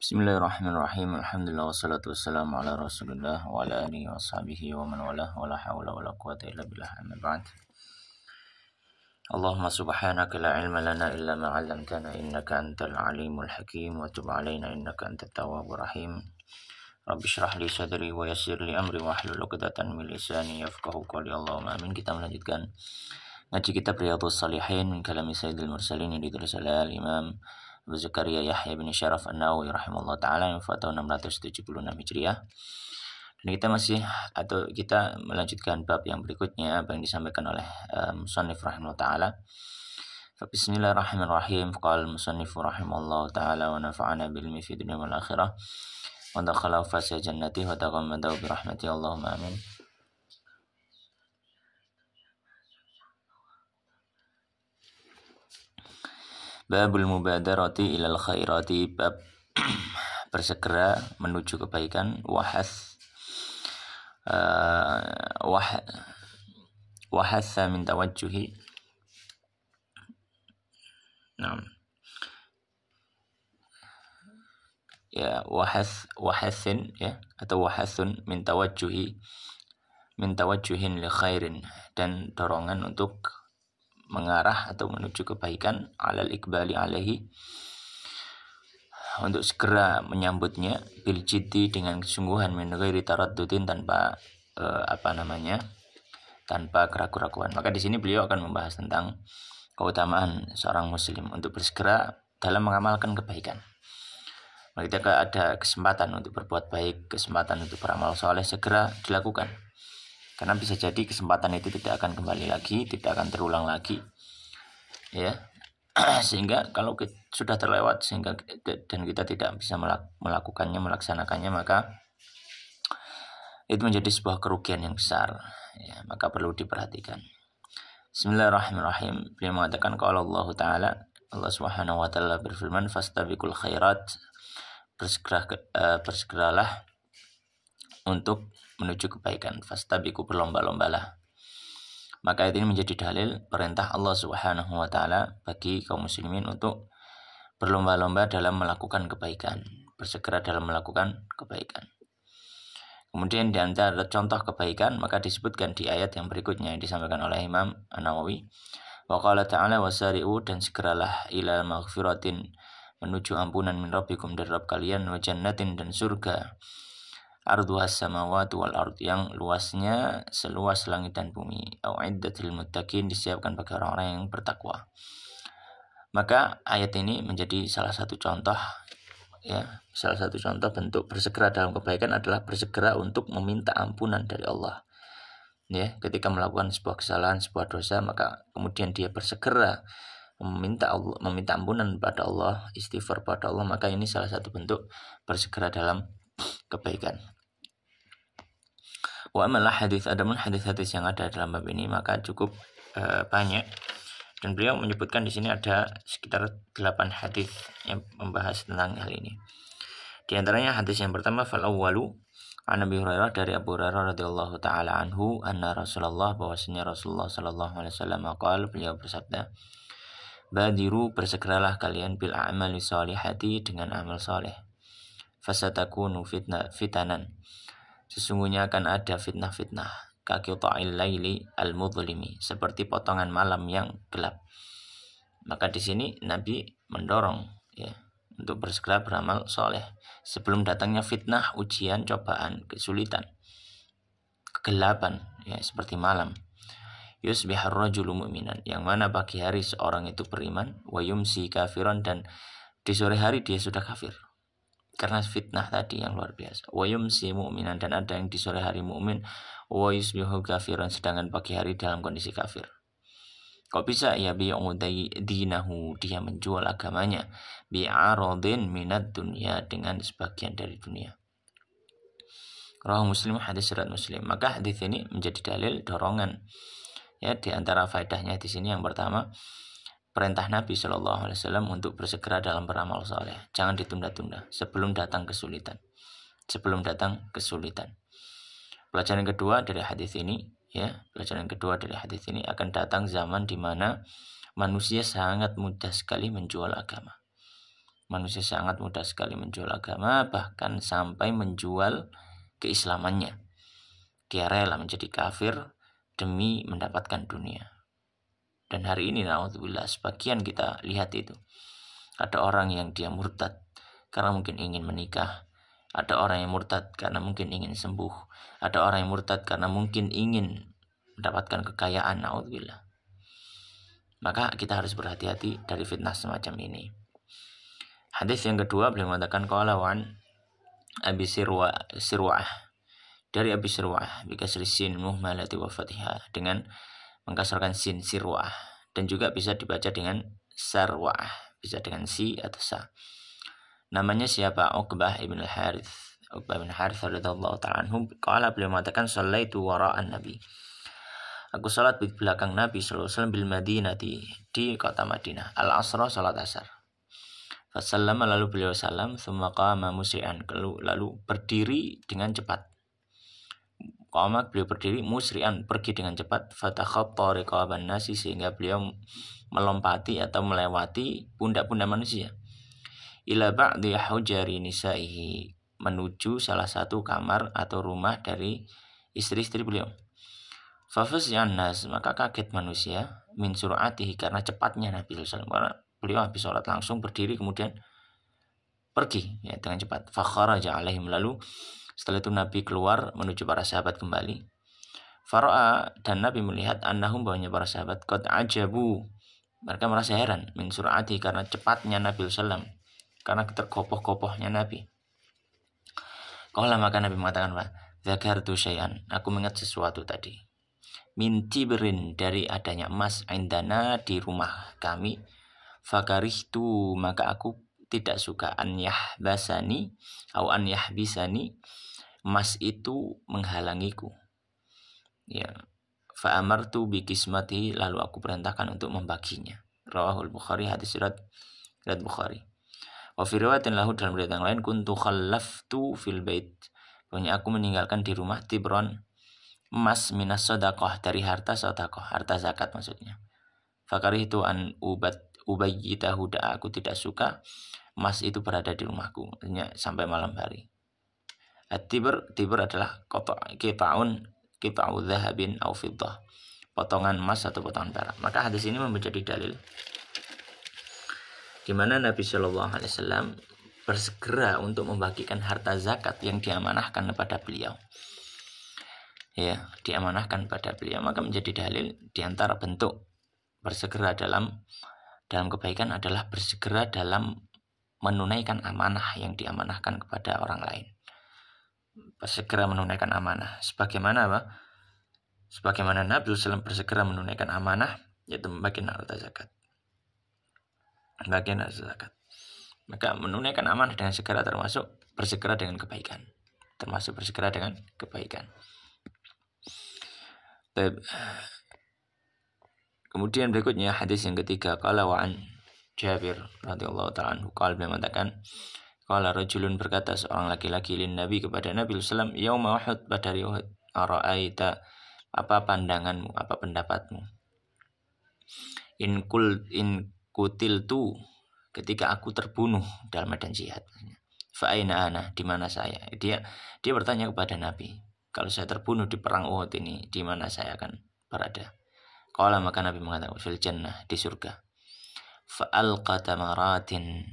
Bismillahirrahmanirrahim. Alhamdulillah wassalatu wassalamu ala Rasulillah wa ala alihi wa sahbihi wa man walah wa la hawla wa la quwwata illa billah. Amma ba'd. Allahumma subhanaka la ilma lana illa ma 'allamtana innaka antal alimul hakim wa tub 'alaina innaka antat tawwabur rahim. Rabbi shrah li sadri wa yassir li amri wa hlul 'uqdatan min lisani yafqahu qawli. Allahumma amin. Kita melanjutkan ngaji kitab Riyadhus Shalihin min kalami Sayyidil Mursalin yang ditulis oleh Al-Imam Abu Zakaria Yahya bin Syaraf An-Nawawi rahimahullah ta'ala yang wafat tahun 676 Hijriah. Dan kita melanjutkan bab yang berikutnya, apa yang disampaikan oleh musannif rahimahullah ta'ala. Bismillahirrahmanirrahim. Qala musannif rahimahullah ta'ala wa nafa'ana bil ilmi fid dunya wal akhirah wa dakhala fasya jannati wa taghammada bi rahmati. Allahumma amin. Babul mubadarati ilal khairati, bab bersegera menuju kebaikan. Wahatha min tawajjuhi. Wahathin atau wahathun min tawajjuhin li khairin, dan dorongan untuk mengarah atau menuju kebaikan, alal ikbali alaihi, untuk segera menyambutnya, bil jiddi, dengan kesungguhan, min ghairi taraddudin, tanpa tanpa keraguan-raguan. Maka di sini beliau akan membahas tentang keutamaan seorang muslim untuk bersegera dalam mengamalkan kebaikan. Ketika ada kesempatan untuk berbuat baik, kesempatan untuk beramal soleh, segera dilakukan. Karena bisa jadi kesempatan itu tidak akan kembali lagi, tidak akan terulang lagi, ya. Sehingga kalau sudah terlewat dan kita tidak bisa melaksanakannya, maka itu menjadi sebuah kerugian yang besar, ya. Maka perlu diperhatikan. Bismillahirrahmanirrahim. Beliau mengatakan, qala Allah Ta'ala, Allah Subhanahu wa Ta'ala berfirman, fastabiqul khairat, bersegeralah untuk menuju kebaikan. Fastabiqu, berlomba-lombalah. Maka ini menjadi dalil perintah Allah Subhanahu wa Ta'ala bagi kaum muslimin untuk berlomba-lomba dalam melakukan kebaikan, bersegera dalam melakukan kebaikan. Kemudian di antara contoh kebaikan maka disebutkan di ayat yang berikutnya yang disampaikan oleh Imam An-Nawawi. Wa qala ta'ala wasari'u, dan segeralah ila maghfiratin, menuju ampunan min rabbikum, dari Rabb kalian, wa jannatin, dan surga, arduhas samawati wal ard, yang luasnya seluas langit dan bumi, au'iddatil muttaqin, disiapkan bagi orang-orang yang bertakwa. Maka ayat ini menjadi salah satu contoh, ya, salah satu contoh bentuk bersegera dalam kebaikan adalah bersegera untuk meminta ampunan dari Allah. Ya, ketika melakukan sebuah kesalahan, sebuah dosa, maka kemudian dia bersegera meminta ampunan pada Allah, istighfar pada Allah, maka ini salah satu bentuk bersegera dalam kebaikan. Wa amalah hadis, adapun hadis-hadis yang ada dalam bab ini maka cukup banyak, dan beliau menyebutkan di sini ada sekitar 8 hadis yang membahas tentang hal ini. Di antaranya hadis yang pertama, fal awwalu an Abi Hurairah, dari Abu Hurairah radhiyallahu taala anhu, anna Rasulullah, bahwasanya Rasulullah sallallahu alaihi wasallam qala, beliau bersabda, badiru, bersegeralah kalian, bil a'mali shalihati, dengan amal saleh, fasatakunu fitanan, sesungguhnya akan ada fitnah-fitnah, kaqita'il laili al-mudhlimi, seperti potongan malam yang gelap. Maka di sini Nabi mendorong, ya, untuk bersegera beramal soleh sebelum datangnya fitnah, ujian, cobaan, kesulitan, kegelapan, ya, seperti malam. Yusbihar rajulu mu'minan, yang mana pagi hari seorang itu beriman, wa yumsi kafiran, dan di sore hari dia sudah kafir karena fitnah tadi yang luar biasa. Wa yumsi mu'minan, dan ada yang di sore hari mu'min, wa yusbihu kafiran, sedangkan pagi hari dalam kondisi kafir. Kok bisa? Ya bi'u dinahu, dia menjual agamanya, bi'aradin minad dunya, dengan sebagian dari dunia. Rawahu Muslim, hadis riwayat Muslim. Maka hadis ini menjadi dalil dorongan, ya. Di antara faedahnya di sini yang pertama, perintah Nabi Shallallahu Alaihi Wasallam untuk bersegera dalam beramal soleh, jangan ditunda-tunda sebelum datang kesulitan. Pelajaran kedua dari hadis ini, ya, akan datang zaman di mana manusia sangat mudah sekali menjual agama. Manusia sangat mudah sekali menjual agama, bahkan sampai menjual keislamannya. Dia rela menjadi kafir demi mendapatkan dunia. Dan hari ini naudzubillah sebagian kita lihat itu. Ada orang yang dia murtad karena mungkin ingin menikah. Ada orang yang murtad karena mungkin ingin sembuh. Ada orang yang murtad karena mungkin ingin mendapatkan kekayaan, naudzubillah. Maka kita harus berhati-hati dari fitnah semacam ini. Hadis yang kedua beliau mengatakan qala wan Abi Sirwah dari Abi Sirwah bikasri sin muhmalati wa fatihah dengan mengkasarkan sin Sirwah, dan juga bisa dibaca dengan Sarwah, bisa dengan si atau sa. Namanya siapa? Uqbah ibn al-Harith. Uqbah bin Harith radhiyallahu ta'ala anhu qala beliau mengatakan sallaitu wara'an nabi. Aku salat di belakang Nabi sallallahu alaihi wasallam bil Madinati, di kota Madinah. Al-asra, salat asar. Fasallama, lalu beliau salam, thumma qama musri'an, lalu berdiri dengan cepat. Qama, beliau berdiri, musri'an, pergi dengan cepat. Fatakhatta riqaban nasi, sehingga beliau melompati atau melewati pundak-pundak manusia. Ila ba'di hujari nisaihi, menuju salah satu kamar atau rumah dari istri-istri beliau. Fafasyan nas, maka kaget manusia, min sur'atihi, karena cepatnya Nabi sallallahu alaihi wasallam. Beliau habis sholat langsung berdiri kemudian pergi ya dengan cepat. Fakharaja alaihim, lalu setelah itu Nabi keluar menuju para sahabat kembali. Fara'a, dan Nabi melihat annahum, bahwanya para sahabat qad ajabu, mereka merasa heran min sur'ati, karena cepatnya Nabi sallallahu, karena terkopoh-kopohnya Nabi. Qala, maka Nabi mengatakan, dzakartu syai'an, aku mengingat sesuatu tadi. Min tibrin, dari adanya emas, indana, di rumah kami. Fakarihtu, maka aku tidak suka, an yahbasani atau an yahbisani, emas itu menghalangiku. Ya, fa amartu bi kismati, lalu aku perintahkan untuk membaginya. Rawahul Bukhari, hadis riwayat Bukhari. Wa fi riwayatin lahu, dalam riwayat yang lain, kuntu khallaftu fil bait, pokoknya aku meninggalkan di rumah tibron, emas, minas sedekah, dari harta sedekah, harta zakat maksudnya. Fakarihtu an ubayyitahu, aku tidak suka emas itu berada di rumahku, artinya sampai malam hari. At-tibr adalah qita'un dhahabin aw fiddah, potongan emas atau potongan perak. Maka hadis ini menjadi dalil di mana Nabi Shallallahu alaihi wasallam bersegera untuk membagikan harta zakat yang diamanahkan kepada beliau. Ya, diamanahkan pada beliau. Maka menjadi dalil di antara bentuk bersegera dalam kebaikan adalah bersegera dalam menunaikan amanah yang diamanahkan kepada orang lain. Bersegera menunaikan amanah. Sebagaimana apa? Sebagaimana Nabi SAW bersegera menunaikan amanah, yaitu membagikan harta zakat. Bagian harta zakat. Maka menunaikan amanah dengan segera termasuk bersegera dengan kebaikan. Termasuk bersegera dengan kebaikan. Kemudian berikutnya hadis yang ketiga, qala wa an Jabir radhiyallahu ta'ala anhu, qala, beliau mengatakan, qala rajulun, berkata seorang laki-laki, lin Nabi, kepada Nabi sallallahu alaihi wasallam, yauma Uhud, pada hari Uhud, ara'aita, apa pandanganmu, apa pendapatmu, in kutiltu, ketika aku terbunuh dalam medan jihad, fa aina ana, di mana saya. Dia bertanya kepada Nabi, kalau saya terbunuh di perang Uhud ini, di mana saya akan berada? Qala, maka Nabi mengatakan, fil jannah, di surga. Fa'alqa tamaratin,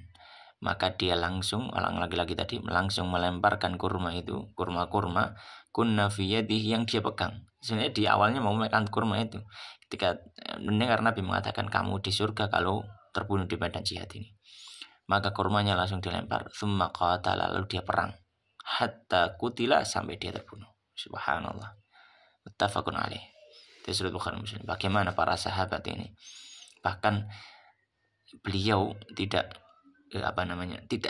maka dia langsung, orang laki-laki tadi langsung melemparkan kurma itu, kurma kunna fi yadihi, yang dia pegang. Sebenarnya di awalnya mau makan kurma itu. Ketika mendengar Nabi mengatakan kamu di surga kalau terbunuh di medan jihad ini, maka kurmanya langsung dilempar. Tsumma qatala, lalu dia perang. Hatta kutila, sampai dia terbunuh. Subhanallah. Muttafaqun alaih. Disebut Bukhari Muslim. Bagaimana para sahabat ini, bahkan beliau tidak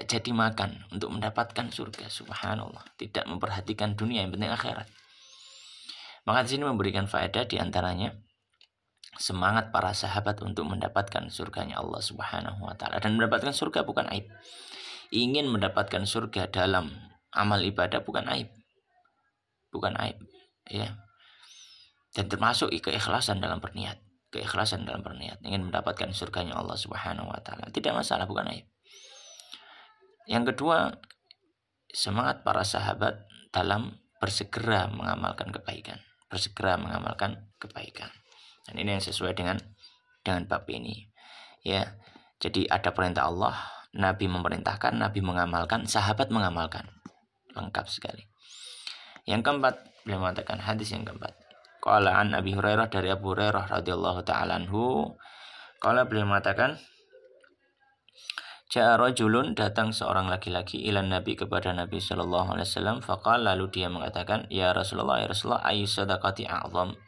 jadi makan untuk mendapatkan surga. Subhanallah, tidak memperhatikan dunia, yang penting akhirat. Maka di sini memberikan faedah, di antaranya semangat para sahabat untuk mendapatkan surganya Allah Subhanahu wa taala. Dan mendapatkan surga bukan aib. Ingin mendapatkan surga dalam amal ibadah bukan aib. Bukan aib, ya. Dan termasuk keikhlasan dalam berniat. Keikhlasan dalam berniat ingin mendapatkan surganya Allah Subhanahu wa taala. Tidak masalah, bukan aib. Yang kedua, semangat para sahabat dalam bersegera mengamalkan kebaikan, bersegera mengamalkan kebaikan. Dan ini yang sesuai dengan bab ini. Ya. Jadi ada perintah Allah, Nabi memerintahkan, Nabi mengamalkan, sahabat mengamalkan. Lengkap sekali. Yang keempat, beliau mengatakan hadis yang keempat. Qala an Abi Hurairah, dari Abu Hurairah radhiyallahu taala anhu, qala, beliau mengatakan, ja'a rajulun, datang seorang laki-laki ilan Nabi, kepada Nabi sallallahu alaihi wasallam, faqala, lalu dia mengatakan, ya Rasulullah, ayu sadaqati a'zam,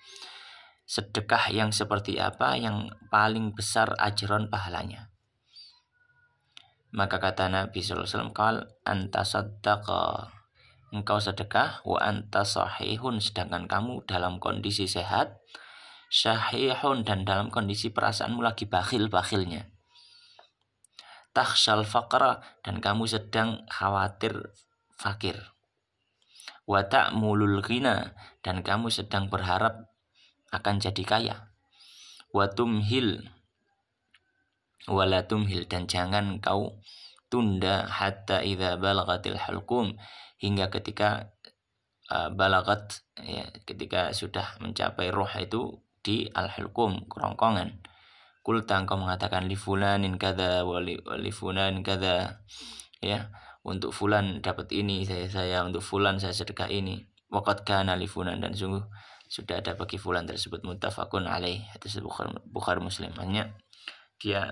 sedekah yang seperti apa yang paling besar ajron pahalanya? Maka kata Nabi sallallahu alaihi wasallam, qal anta saddaqa, engkau sedekah, wa anta sahihun, sedangkan kamu dalam kondisi sehat, syahihun, dan dalam kondisi perasaanmu lagi bakhil-bakhilnya, takhshal faqra, dan kamu sedang khawatir fakir, wa ta'mulul ghina, dan kamu sedang berharap akan jadi kaya, wa tumhil wala tumhil, dan jangan kau tunda, hatta idza balagatil hulqum, hingga ketika balagat, ya, ketika sudah mencapai roh itu di al-hulqum, kerongkongan. Kulta, engkau mengatakan, li fulanin kada wa li fulanin kada, ya, untuk fulan dapat ini saya untuk fulan saya sedekah ini, waqad kana li fulan, dan sungguh sudah ada bagi fulan tersebut, muttafaqun alaih, hadis Bukhari Muslim. Hanya dia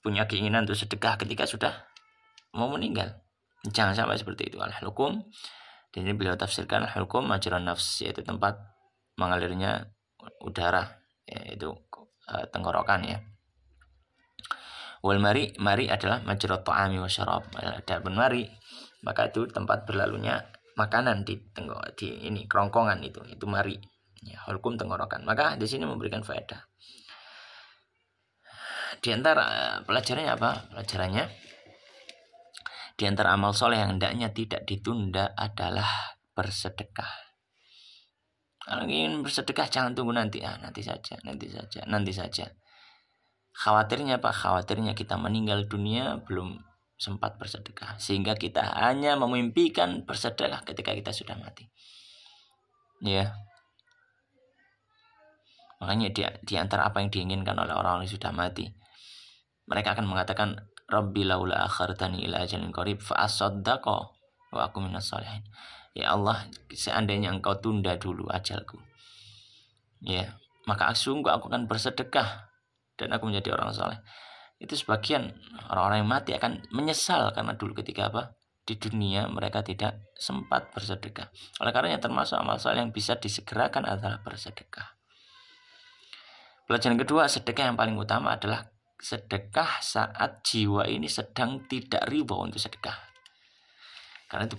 punya keinginan untuk sedekah ketika sudah mau meninggal. Jangan sampai seperti itu. Al-hukum, dan ini beliau tafsirkan al-hukum majran nafs, yaitu tempat mengalirnya udara, yaitu tenggorokan, ya. Wal mari adalah majrat ta'ami wa syarab. Adapun mari, maka itu tempat berlalunya makanan di ini kerongkongan, itu mari, ya, hukum tenggorokan. Maka di sini memberikan faedah. Di antara pelajarannya apa? Pelajarannya, di antara amal soleh yang hendaknya tidak ditunda adalah bersedekah. Kalau ingin bersedekah jangan tunggu nanti saja. Khawatirnya apa? Khawatirnya kita meninggal dunia belum sempat bersedekah, sehingga kita hanya memimpikan bersedekah ketika kita sudah mati. Ya. Makanya di antara apa yang diinginkan oleh orang-orang yang sudah mati, mereka akan mengatakan, Rabbi laula akhartani ila ajalin qarib fa asaddaqa wa aku minas sholihin. Ya Allah, seandainya engkau tunda dulu ajalku, ya, maka sungguh aku akan bersedekah dan aku menjadi orang soleh. Itu sebagian orang-orang yang mati akan menyesal karena dulu ketika di dunia mereka tidak sempat bersedekah. Oleh karenanya termasuk amal soleh yang bisa disegerakan adalah bersedekah. Pelajaran kedua, sedekah yang paling utama adalah sedekah saat jiwa ini sedang tidak riba untuk sedekah. Karena itu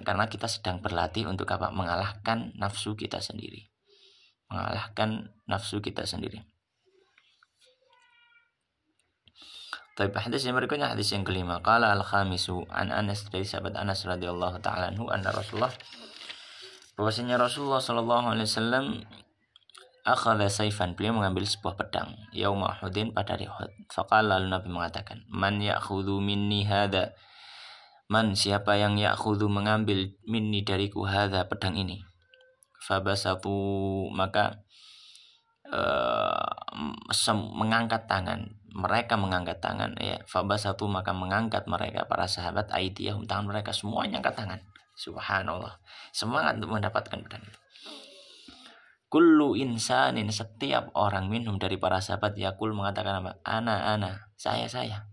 karena kita sedang berlatih untuk mengalahkan nafsu kita sendiri. Tapi hadis yang berikutnya, hadis yang kelima. Qala al-khamisu an Anas, dari sahabat Anas radhiyallahu ta'ala anhu, anna Rasulullah, bahwasanya Rasulullah sallallahu alaihi wasallam akhadha saifan, beliau mengambil sebuah pedang, yauma Uhudin, pada hari Uhud. Faqala, lalu Nabi mengatakan, man ya'khudhu minni hadha, man, siapa yang ya'khudhu, mengambil, minni, dariku, hadha, pedang ini. Fabasatu, maka mengangkat tangan, mereka mengangkat tangan, ya. Fabasatu, maka mengangkat mereka, para sahabat, aidiyahum, tangan mereka, semuanya angkat tangan. Subhanallah, semangat untuk mendapatkan pedang itu. Kullu insanin, setiap orang, minhum, dari para sahabat, yakul, mengatakan apa? Ana, saya.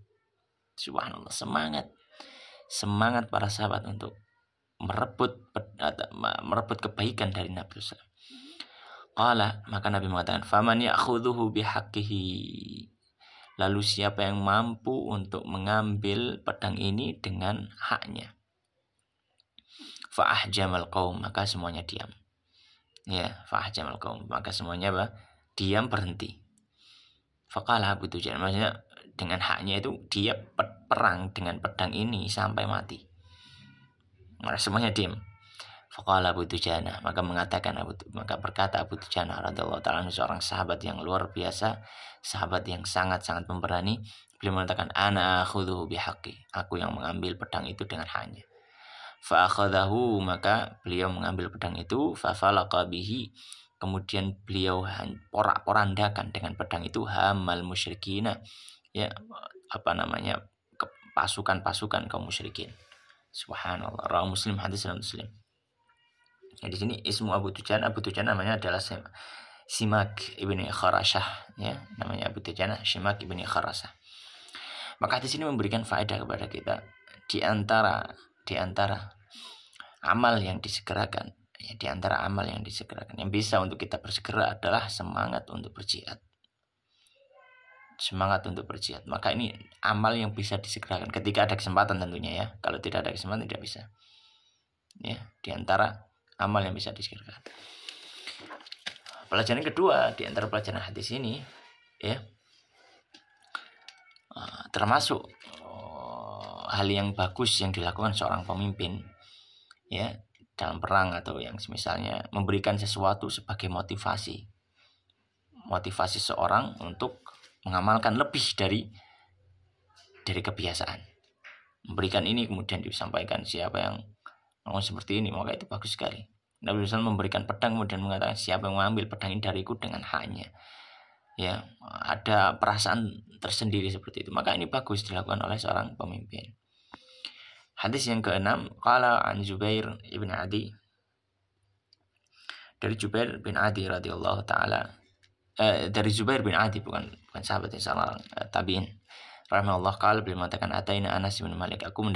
Subhanallah, semangat para sahabat untuk merebut kebaikan dari Nabi SAW. Qala, maka Nabi mengatakan, faman ya'khudhuhu bihaqqihi, lalu siapa yang mampu untuk mengambil pedang ini dengan haknya. Fa'ahjamal qaum, maka semuanya diam. Ya, fa'ahjamal qaum, maka semuanya diam, berhenti. Faqala Abu Dujana, maksudnya dengan haknya itu dia perang dengan pedang ini sampai mati. Maka semuanya diam. Faqala Abu Dujana, maka berkata Abu Dujana radhiyallahu ta'ala, seorang sahabat yang luar biasa, sahabat yang sangat-sangat pemberani. Beliau mengatakan ana akhudhu bihaqqi, aku yang mengambil pedang itu dengan haknya. Fa akhadahu, maka beliau mengambil pedang itu, fa falaqa bihi, kemudian beliau porak-porandakan dengan pedang itu hamal musyrikina, ya apa namanya, pasukan-pasukan kaum musyrikin. Subhanallah. Rawi Muslim, hadis Muslim. Ya, di sini ismu Abu Dujana namanya adalah Simak ibni Kharasah, ya, namanya Abu Dujana Simak ibni Kharasah. Maka di sini memberikan faedah kepada kita di antara amal yang disegerakan, ya, di antara amal yang disegerakan yang bisa untuk kita bersegera adalah semangat untuk berjihad. Semangat untuk berjihad. Maka ini amal yang bisa disegerakan ketika ada kesempatan tentunya, ya. Kalau tidak ada kesempatan tidak bisa. Ya, di antara amal yang bisa disegerakan. Pelajaran kedua di antara pelajaran hadis ini, ya, termasuk hal yang bagus yang dilakukan seorang pemimpin, ya, dalam perang atau yang misalnya memberikan sesuatu sebagai motivasi seorang untuk mengamalkan lebih dari kebiasaan. Memberikan ini kemudian disampaikan siapa yang mau seperti ini, maka itu bagus sekali. Nabi SAW memberikan pedang kemudian mengatakan siapa yang mengambil pedang ini dariku dengan haknya. Ya, ada perasaan tersendiri seperti itu. Maka ini bagus dilakukan oleh seorang pemimpin. Hadis yang ke-6, qala an Zubair ibn Adi, dari Zubair bin Adi radhiyallahu taala, dari Zubair bin Adi, bukan sahabat, yang salah, tabi'in rahimahullah, qala, beliau mengatakan ataina Anas bin Malik, kami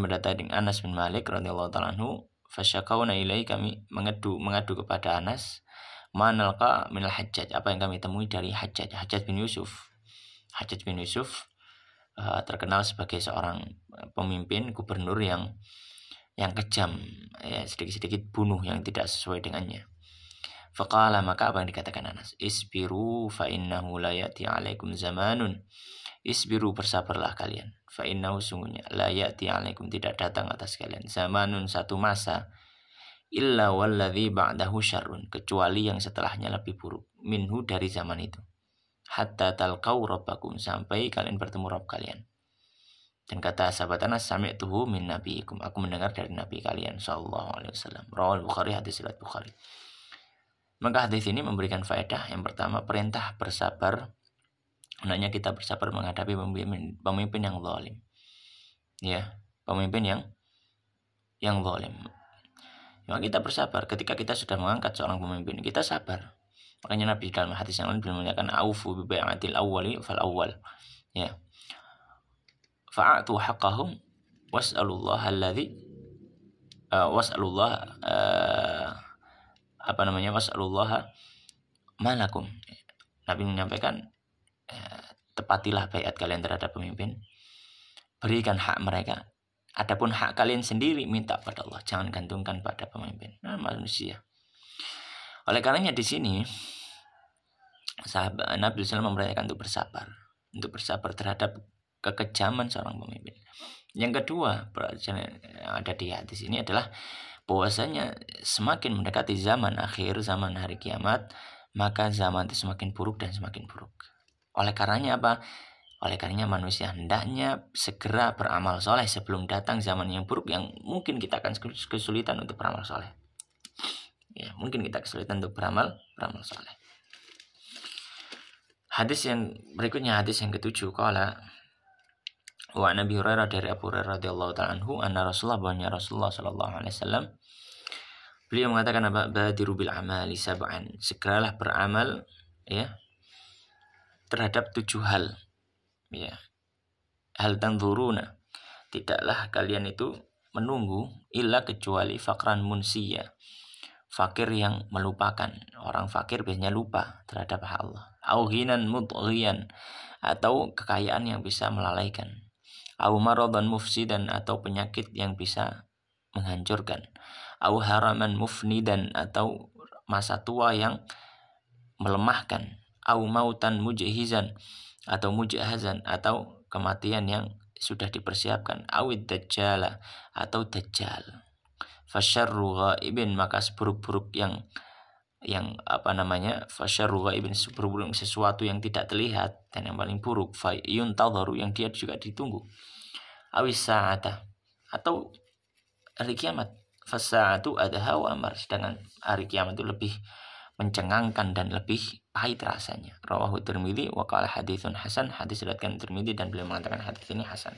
mendatangi Anas bin Malik radhiyallahu taala anhu, fasyakauna ilai, kami mengadu kepada Anas, manalqa minal Hajjaj, apa yang kami temui dari Hajjaj bin Yusuf. Hajjaj bin Yusuf terkenal sebagai seorang pemimpin gubernur yang kejam, ya, sedikit-sedikit bunuh yang tidak sesuai dengannya. Faqala, maka apa yang dikatakan Anas, isbiru fa innahu la ya'ti 'alaikum zamanun, isbiru, bersabarlah kalian, fa innahu, sungguhnya, la ya'ti 'alaikum, tidak datang atas kalian, zamanun, satu masa, illa walladzi ba'dahu syarrun, kecuali yang setelahnya lebih buruk, minhu, dari zaman itu, hatta talqau rabbakum, sampai kalian bertemu Rabb kalian. Dan kata sahabat Anas, sami'tuhu min nabiikum, aku mendengar dari nabi kalian sallallahu alaihi wasallam. Rawal Bukhari, hadis riwayat Bukhari. Maka hadis ini memberikan faedah. Yang pertama, perintah bersabar. Hendaknya kita bersabar menghadapi pemimpin yang zalim. Ya, pemimpin yang zalim. Maka kita bersabar ketika kita sudah mengangkat seorang pemimpin, kita sabar. Makanya Nabi dalam hadis yang lain beliau mengatakan aufu bi bai'atil awwali fal awwal. Ya. Fa'atu haqqahum was'alullaha alladzi was'alullaha malakum. Nabi menyampaikan, tepatilah baiat kalian terhadap pemimpin, berikan hak mereka. Adapun hak kalian sendiri minta pada Allah, jangan gantungkan pada pemimpin, manusia. Oleh karenanya di sini sahabat Nabi SAW memperintahkan untuk bersabar terhadap kekejaman seorang pemimpin. Yang kedua, pelajaran yang ada di hadis ini adalah bahwasanya semakin mendekati zaman akhir, zaman hari kiamat, maka zaman itu semakin buruk dan semakin buruk. Oleh karenanya apa? Oleh karenanya manusia hendaknya segera beramal soleh sebelum datang zaman yang buruk, yang mungkin kita akan kesulitan untuk beramal soleh. Ya, mungkin kita kesulitan untuk beramal soleh. Hadis yang berikutnya, hadis yang ke-7, qala wa Nabi Hurairah, dari Abu Hurairah radhiyallahu ta'ala anhu, anna Rasulullah, bahwa Rasulullah sallallahu alaihi wasallam, beliau mengatakan apa? Badiru bil amali sab'an, segeralah beramal, ya, terhadap 7 hal. Ya. Hal tanzuruna, tidaklah kalian itu menunggu, illa, kecuali, fakran munsiya, fakir yang melupakan. Orang fakir biasanya lupa terhadap hak Allah. Au ghinan mudghiyan, atau kekayaan yang bisa melalaikan. Au maradan mufsidan, atau penyakit yang bisa menghancurkan. Au haraman mufnidan, atau masa tua yang melemahkan. Au mautan mujhizan, atau mujhazan, atau kematian yang sudah dipersiapkan. Awid dajjala, atau dajjal. Fasyarru ghaibin, maka seburuk-buruk yang yang apa namanya fasyarru ghaibin, seburuk sesuatu yang tidak terlihat dan yang paling buruk yuntadharu, yang dia juga ditunggu, awis sa'ata, atau hari kiamat, fasa'atu adha wa amar, sedangkan hari kiamat itu lebih mencengangkan dan lebih pahit rasanya. Rawahu Tirmidzi wa qala haditsun hasan, hadis riwayatkan Tirmidzi dan beliau mengatakan hadis ini hasan.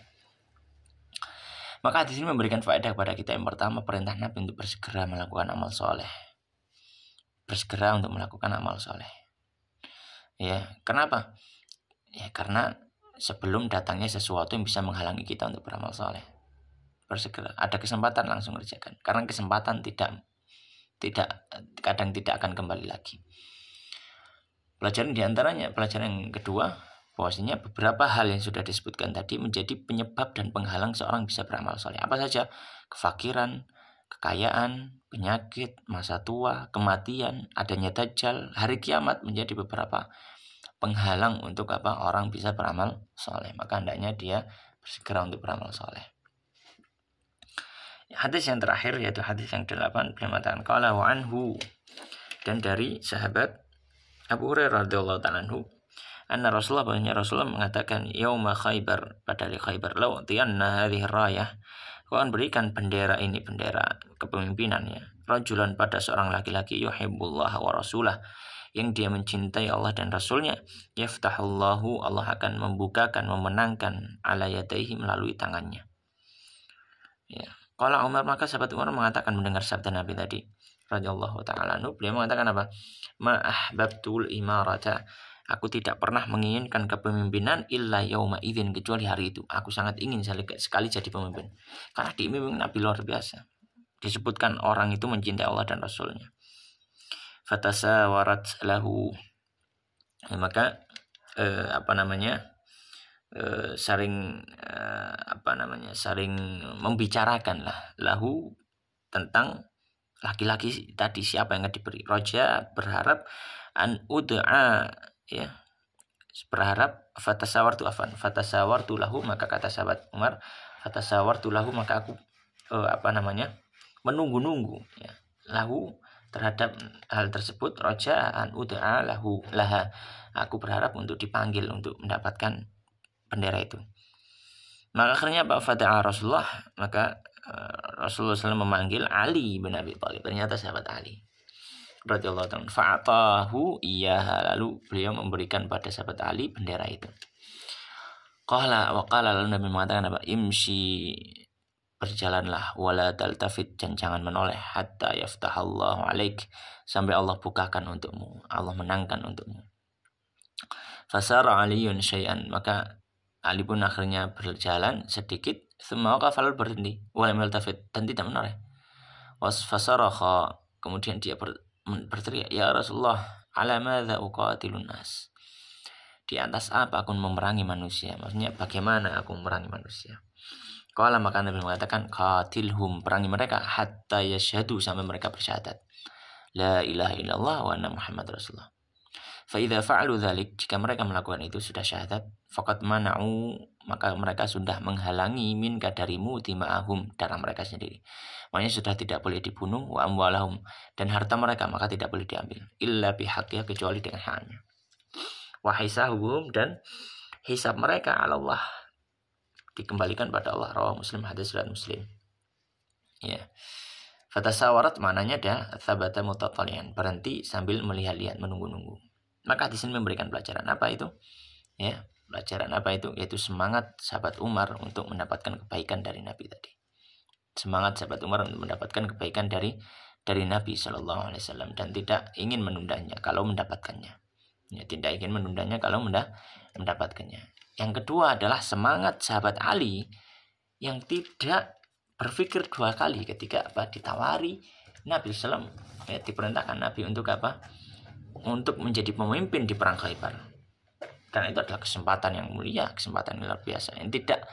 Maka hadis ini memberikan faedah kepada kita. Yang pertama, perintah Nabi untuk bersegera melakukan amal soleh. Bersegera untuk melakukan amal soleh. Ya, kenapa? Ya, karena sebelum datangnya sesuatu yang bisa menghalangi kita untuk beramal soleh. Bersegera. Ada kesempatan langsung kerjakan. Karena kesempatan kadang tidak akan kembali lagi. Pelajaran diantaranya, pelajaran yang kedua, bahwasanya beberapa hal yang sudah disebutkan tadi menjadi penyebab dan penghalang seorang bisa beramal soleh. Apa saja? Kefakiran, kekayaan, penyakit, masa tua, kematian, adanya dajjal, hari kiamat menjadi beberapa penghalang untuk apa orang bisa beramal soleh. Maka hendaknya dia bersegera untuk beramal soleh. Hadis yang terakhir yaitu hadis yang 8, beliau mengatakan qala wa anhu, dan dari sahabat Abu Hurairah radhiyallahu ta'ala anhu, anna Rasulullah mengatakan yauma Khaybar, pada hari Khaybar, law tiyanna hadhihi rayah, aku akan berikan bendera ini, bendera kepemimpinannya, rajulan, pada seorang laki-laki, yuhibbullah wa rasulah, yang dia mencintai Allah dan Rasulnya, yaftahullahu, Allah akan membukakan, memenangkan, ala yadaihi, melalui tangannya. Ya. Qala Umar, maka sahabat Umar mengatakan mendengar sabda Nabi tadi radhiyallahu ta'ala anhu, beliau mengatakan apa? Ma ahbabtul imarata, aku tidak pernah menginginkan kepemimpinan illa yauma idzin, kecuali hari itu. Aku sangat ingin sekali jadi pemimpin. Karena diiming Nabi luar biasa. Disebutkan orang itu mencintai Allah dan Rasulnya. Fatasawarat lahu, maka saling membicarakan lahu tentang laki-laki tadi, siapa yang akan diberi. Roja, berharap, an ud'a, ya, berharap, fatasawartu lahu, maka kata sahabat Umar, fatasawartu lahu, maka aku menunggu-nunggu, ya, lahu, terhadap hal tersebut. Roja an ud'a lahu laha, aku berharap untuk dipanggil untuk mendapatkan bendera itu. Maka akhirnya Fada'a Rasulullah, maka Rasulullah SAW memanggil Ali bin Abi Thalib, ternyata sahabat Ali radhiyallahu ta'ala, fa'atahu iyyaha, lalu beliau memberikan pada sahabat Ali bendera itu. Qala lalu Nabi mengatakan apa? Imshi, berjalanlah, wala taltafit, dan jangan menoleh, hatta yaftahallahu alaik, sampai Allah bukakan untukmu, Allah menangkan untukmu. Fasara Aliyun syai'an, maka Ali pun akhirnya berjalan sedikit, semua kafal berhenti, walam yaltafit, dan tidak menoleh. Fasaraha, kemudian dia berteriak, ya Rasulullah, ala madza uqatilun nas, di atas apa aku memerangi manusia? Maksudnya bagaimana aku memerangi manusia? Qala, maka Nabi mengatakan, qatilhum, perangi mereka, hatta yashhadu, sampai mereka bersyahadat la ilaha illallah wa anna Muhammad Rasulullah. Fa'idha fa'alu dhalik, jika mereka melakukan itu, sudah syahadat, faqad mana'u, maka mereka sudah menghalangi minka darimu, tima'ahum, darah mereka sendiri. Maknanya sudah tidak boleh dibunuh, wa amwalahum, dan harta mereka maka tidak boleh diambil, illa bihaqiyah, kecuali dengan haknya. Wa hisahum, dan hisab mereka ala Allah, dikembalikan pada Allah. Rawah Muslim, hadis riwayat Muslim. Ya. Fatasawarat maknanya ada thabata mutatalian, berhenti sambil melihat-lihat, menunggu-nunggu. Maka hadis ini memberikan pelajaran apa itu? Ya, pelajaran apa itu? Yaitu semangat sahabat Umar untuk mendapatkan kebaikan dari Nabi tadi. Semangat sahabat Umar untuk mendapatkan kebaikan dari Nabi Shallallahu Alaihi Wasallam, dan tidak ingin menundanya kalau mendapatkannya. Ya, tidak ingin menundanya kalau mendapatkannya. Yang kedua adalah semangat sahabat Ali yang tidak berpikir dua kali ketika ditawari Nabi SAW, ya, diperintahkan Nabi untuk apa? Untuk menjadi pemimpin di perang Khaybar. Karena itu adalah kesempatan yang mulia, kesempatan yang luar biasa, yang tidak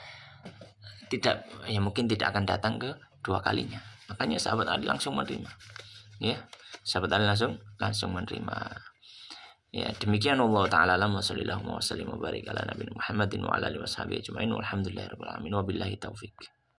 ya mungkin tidak akan datang ke dua kalinya. Makanya sahabat Ali langsung menerima. Ya, sahabat Ali langsung menerima. Ya, demikian Allah taala alam, wa sallallahu wa sallim wa barik ala nabiyina Muhammadin wa ala alihi washabihi ajmain, walhamdulillahirabbil alamin, wabillahi taufik.